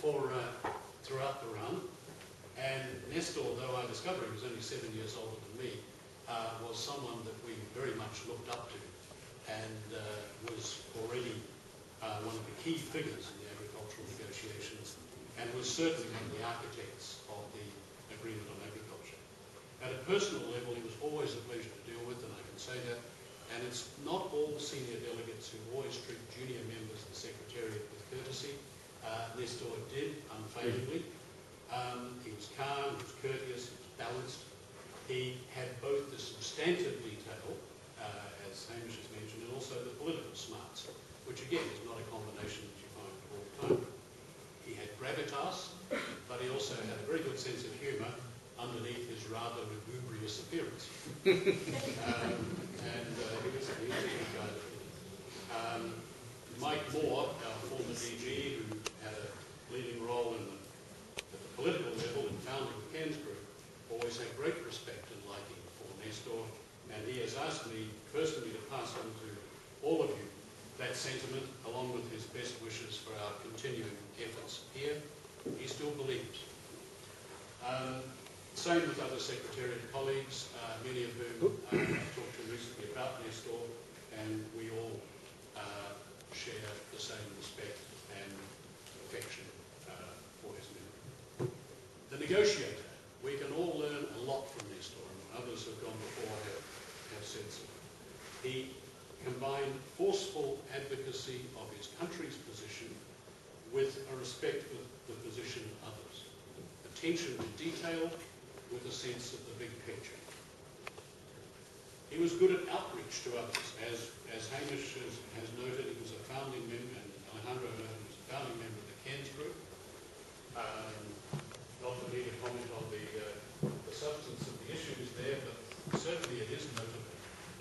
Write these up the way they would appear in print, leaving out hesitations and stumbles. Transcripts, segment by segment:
throughout the run, and Nestor, though I discovered he was only 7 years older than me, was someone that we very much looked up to, and was already one of the key figures in the agricultural negotiations, and was certainly one of the architects of the agreement on agriculture. At a personal level, he was always a pleasure to deal with, and I can say that. And it's not all senior delegates who always treat junior members of the Secretariat with courtesy. Nestor did, unfailingly. He was calm, he was courteous, he was balanced. He had both the substantive detail, as Hamish has mentioned, and also the political smarts, which again is not a combination that you find all the time. He had gravitas, but he also had a very good sense of humour underneath his rather lugubrious appearance. He was a good guy. Mike Moore, our former DG, who had a leading role at the political level in founding the Cairns Group, always had great respect and liking for Nestor, and he has asked me personally to pass on to all of you that sentiment, along with his best wishes for our continuing efforts here. He still believes. Same with other Secretariat colleagues, many of whom I've talked to recently about Nestor, and we all share the same respect and affection for his memory. The negotiator. We can all learn a lot from Nestor, and others who have gone before have said so. He combined forceful advocacy of his country's position with a respect for the position of others. Attention to detail with a sense of the big picture. He was good at outreach to others. As Hamish has noted, he was a founding member, and Alejandro noted he was a founding member of the Cairns Group. Not for me to comment on the substance of the issues there, but certainly it is notable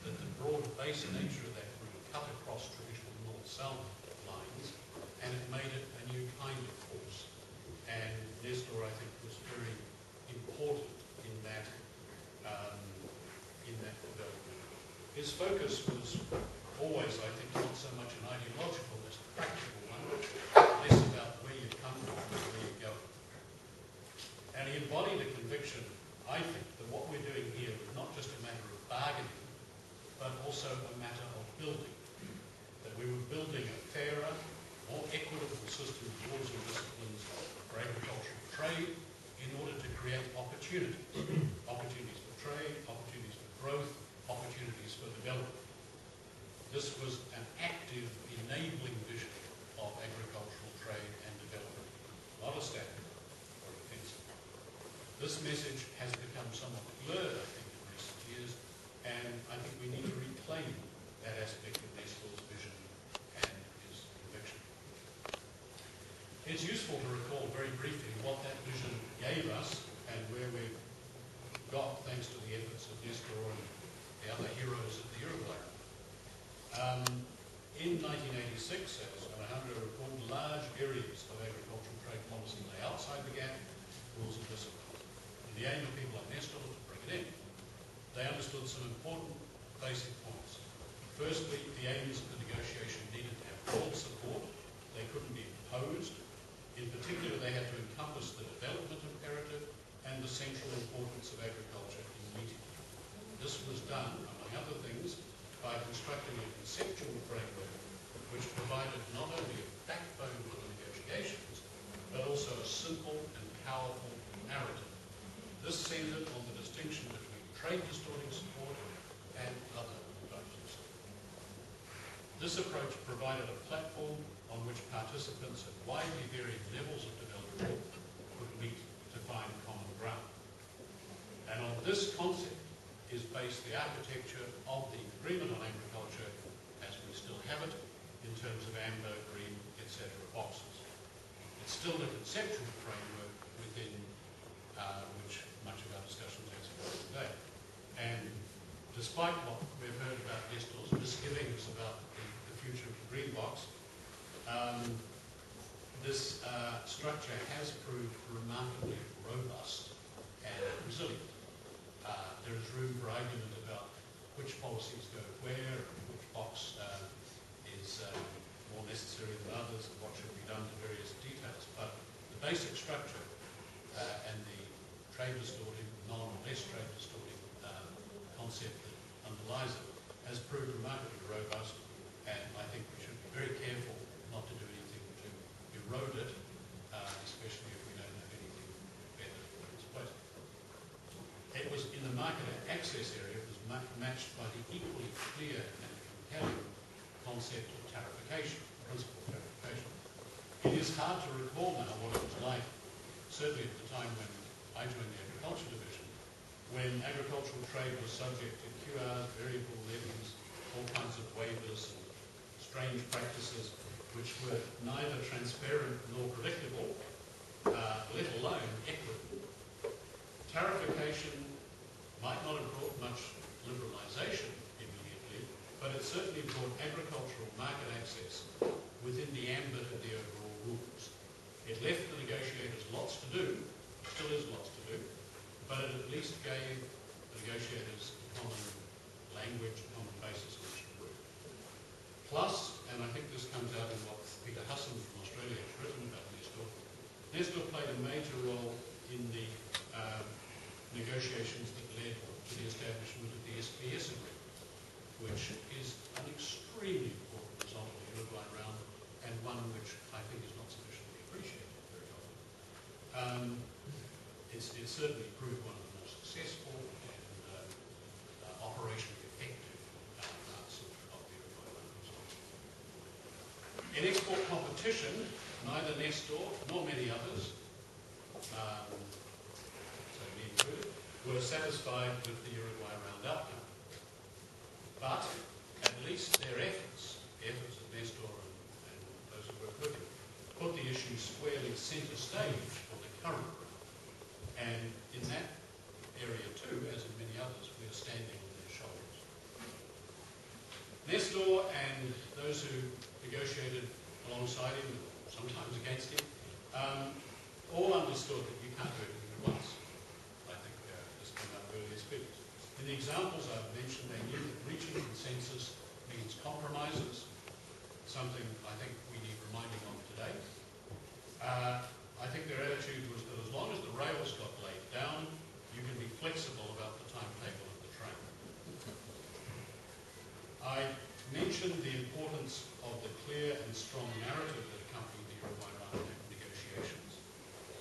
that the broad-based nature of that group cut across traditional north-south lines, and it made it a new kind of force. And Nestor, I think, was very important in that development. His focus was always, I think, not so much an ideological as a practical one, less about where you come from and where you go. And he embodied a conviction, I think, that what we're doing here was not just a matter of bargaining, but also a matter of building. That we were building a fairer, more equitable system of rules and disciplines for agricultural trade in order to create opportunities. Opportunities for trade, opportunities for growth, opportunities for development. This was an active, enabling vision of agricultural trade and development, not a static or defensive. This message has become somewhat blurred, I think, in recent years, and I think we need to reclaim that aspect of Nestor's vision and his conviction. It's useful to recall very briefly what that vision gave us and where we've got thanks to the efforts of Nestor and the other heroes of the Uruguay. In 1986, as Alejandro recalled, large areas of agricultural trade policy lay outside the gap, rules and disciplines. And the aim of people like Nestor was to bring it in. They understood some important basic points. Firstly, the aims of the negotiation needed to have broad support. They couldn't be imposed. In particular, they had to encompass the development imperative and the central importance of agriculture in meeting. This was done, among other things, by constructing a conceptual framework which provided not only a backbone for the negotiations, but also a simple and powerful narrative. This centered on the distinction between trade distorting support and other types of support. This approach provided a platform on which participants at widely varying levels of development could meet to find common ground. And on this concept is based the architecture of the Agreement on Agriculture as we still have it in terms of amber, green, etc. boxes. It's still a conceptual framework within which much of our discussion takes place today. And despite what we've heard about Nestor's misgivings about the future of the green box, this structure has proved remarkably robust and resilient. There is room for argument about which policies go where, which box is more necessary than others, and what should be done to various details. But the basic structure and the trade distorting, non or less trade distorting concept that underlies it has proved remarkably robust, and I think we should be very careful not to do anything to erode it, especially if we don't have anything better in its place. It was in the market access area, it was matched by the equally clear and compelling concept of tarification, principle of tarification. It is hard to recall now what it was like, certainly at the time when I joined the Agriculture Division, when agricultural trade was subject to QRs, variable levies, all kinds of waivers and strange practices which were neither transparent nor predictable, let alone equitable. Tarification might not have brought much liberalisation immediately, but it certainly brought agricultural market access within the ambit of the overall rules. It left the negotiators lots to do, still is lots to do, but it at least gave the negotiators a common language, a common basis on which to work. Plus, and I think this comes out in what Peter Husson from Australia has written about Nestor, Nestor played a major role in the negotiations that led to the establishment of the SPS agreement, which is an extremely important result of the Uruguay round, and one which I think is not sufficiently appreciated very often. It certainly proved one of the more successful and operationally effective parts of the Uruguay round results. In export competition, neither Nestor nor many others, so me included, were satisfied with the Uruguay round outcome. But at least their efforts of Nestor and those who worked with him, put the issue squarely centre stage for the current round. And in that area too, as in many others, we are standing on their shoulders. Nestor and those who negotiated alongside him, sometimes against him, all understood that you can't do everything at once. I think this came out of earlier speakers. In the examples I've mentioned, they knew that reaching consensus means compromises, something I think we need reminding of today. I think their attitude was that as long as the rails got laid down, you can be flexible about the timetable of the train. I mentioned the importance of the clear and strong narrative that accompanied the Uruguay round negotiations.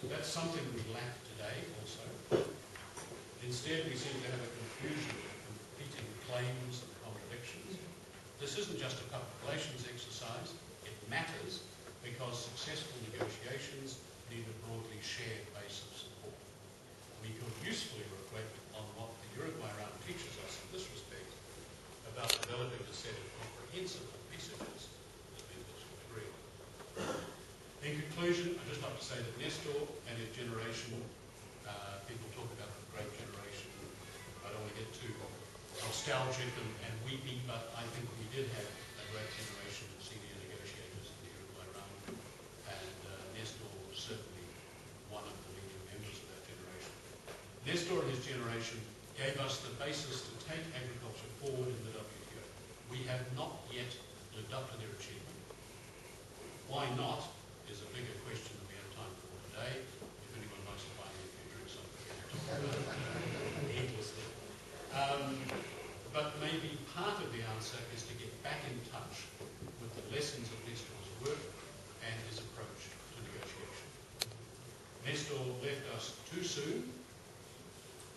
That's something we lack today also. Instead, we seem to have a confusion of competing claims and contradictions. This isn't just a public relations exercise. It matters because successful negotiations need a broadly shared base of support. We could usefully reflect on what the Uruguay round teaches us in this respect about developing a set of comprehensive messages that members will agree on. In conclusion, I'd just like to say that Nestor and his generation, people talk about the great generation. I don't want to get too nostalgic and weepy, but I think we did have a great generation of senior negotiators in the Uruguay round, and Nestor was certainly one of the leading members of that generation. Nestor and his generation gave us the basis to take agriculture forward in the WTO. We have not yet lived up to their achievement. Why not is a bigger question than we have time for today. If anyone likes to buy me a few drinks, I'm prepared to talk about it endlessly. But maybe part of the answer is to get back in touch with the lessons of Nestor's work and his approach to negotiation. Nestor left us too soon,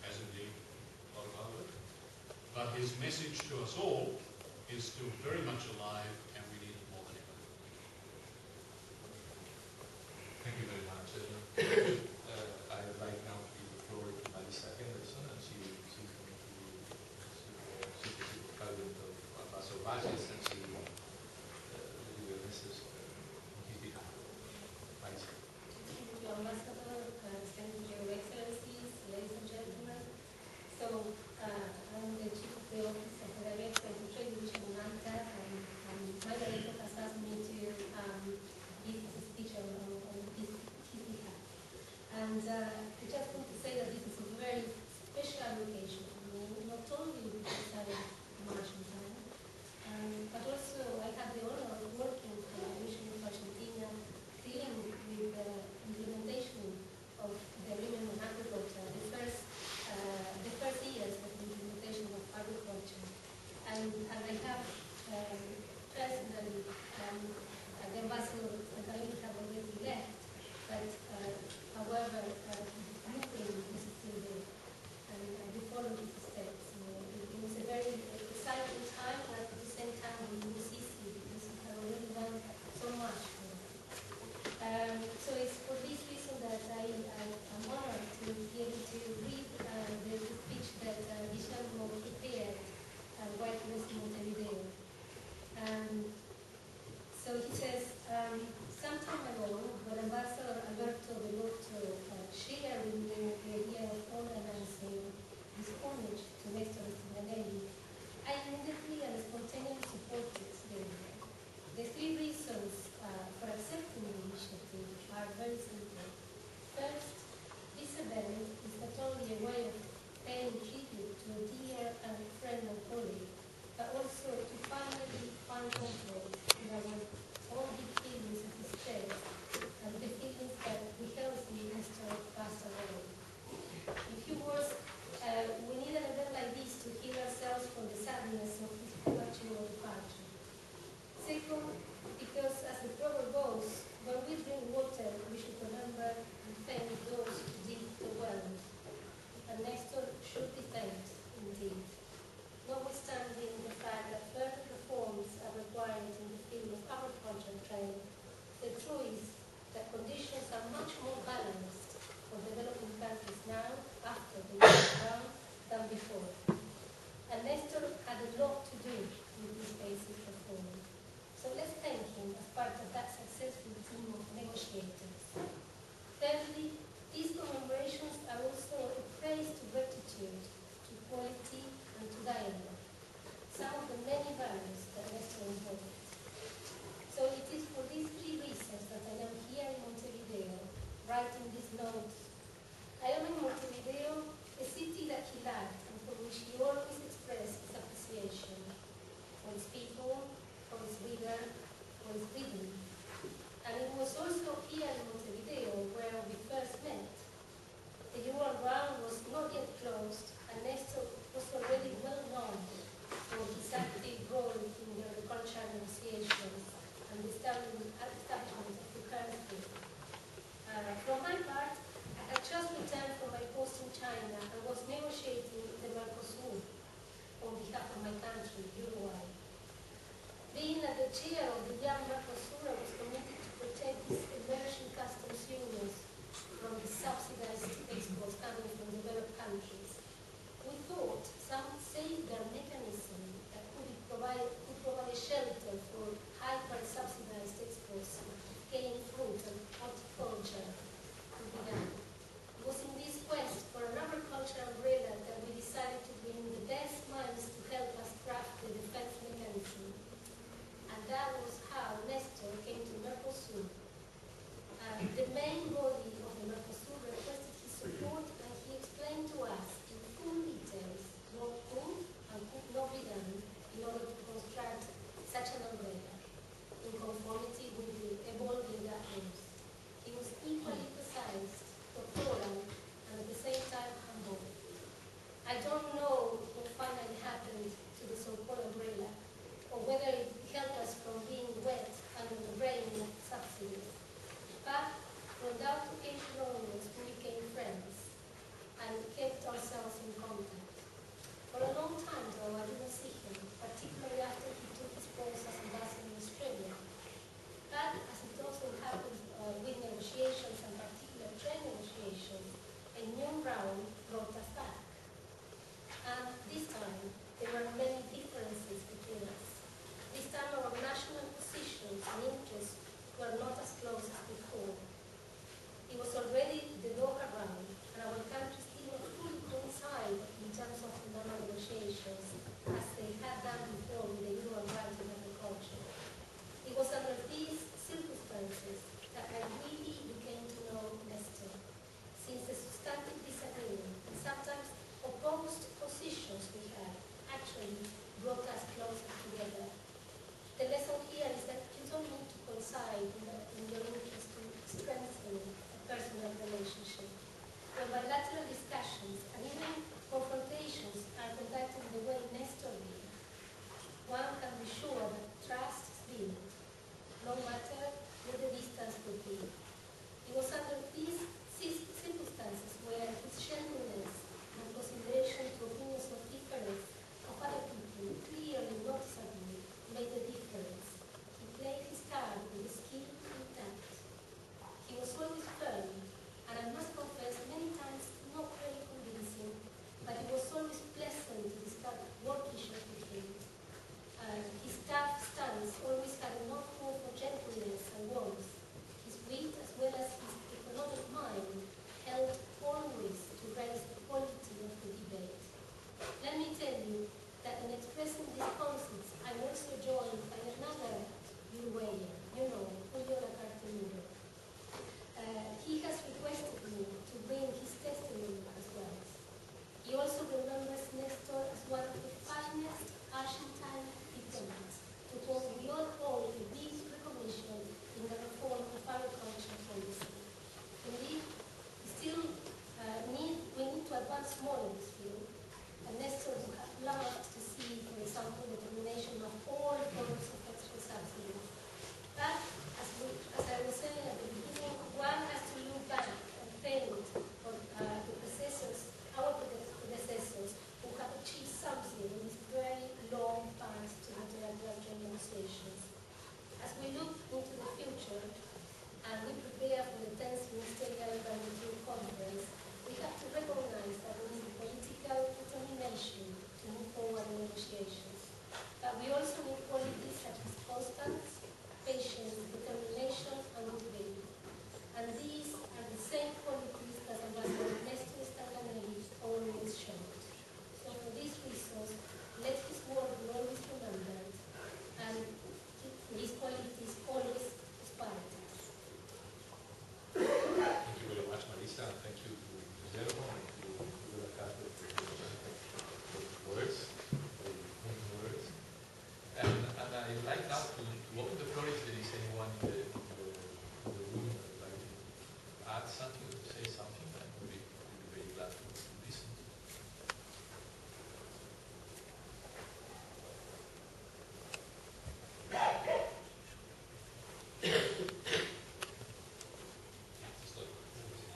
as indeed a lot of our work, but his message to us all is still very much alive, and we need it more than ever. Thank you very much. I would like now to give the floor to Marisa Henderson, and she's going to the president of Vaso Valles, and she will give a message on his behalf. Marisa. Thank you, Ambassador, thank you, Your Excellencies, ladies and gentlemen. So, I'm the Chief of the Office of the Director of the Trade Division in ANCTAD, and my director has asked me to give a speech on his behalf. And I just want to say that this is a very special occasion. I mean, not only because I am Argentine, but also I had the honor of working for the Division of Argentina dealing with the implementation notes. I am in Montevideo, a city that he loved and for which he always expressed his appreciation, for its people, for its river, for its rhythm. And it was also here in Montevideo where we first met. The Ural Round was not yet closed, and Nestor was already well known for his active role in the agricultural negotiations and the establishment of the currency. From my part, I had just returned from my post in China and was negotiating the Mercosur on behalf of my country, Uruguay. Being at the chair of the young Mercosur, I was committed to protect these emerging customs unions from the subsidized exports coming from developed countries. We thought some safeguard mechanism that could provide a shelter for hyper-subsidized exports of cane fruit and horticulture could be done. It was in this quest for an agricultural umbrella that we decided to bring the best minds to help us craft the defense mechanism. And that was how Nestor came to Mercosur. The main body of the Mercosur requested his support, and he explained to us in full details what could and could not be done in order to construct such an umbrella in conformity with the evolving rules. He was equally precise, doctoral, and at the same time humble. I don't know what finally happened to the so-called umbrella, or whether it helped us from being wet under the rain of subsidies. But from that occasion onwards, we became friends and kept ourselves in contact. For a long time, though, I didn't see him, particularly after he took his post as ambassador in Australia. But as it also happened with negotiations, and particularly trade negotiations, a new round brought us back. And this time, there were many differences between us. This time, our national positions and interests were not as close as before. It was already the Doha round, and our countries did not fully coincide in terms of internal negotiations as they had done before with the Ural Round in agriculture. It was under these circumstances that I really became to know Nestor, since the substantive disagreement and sometimes opposed positions we had actually brought us closer together. The lesson here is that you don't need to coincide in your interest to strengthen a personal relationship. When bilateral discussions and even confrontations are conducted in the way Nestor did, one can be sure that trust is built, no matter what the distance could be. It was under these circumstances where his gentleness and consideration to opinions of difference of other people clearly noticeably made a difference. He played his card with skill and tact. He was always firm, and I must confess many times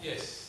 Yes,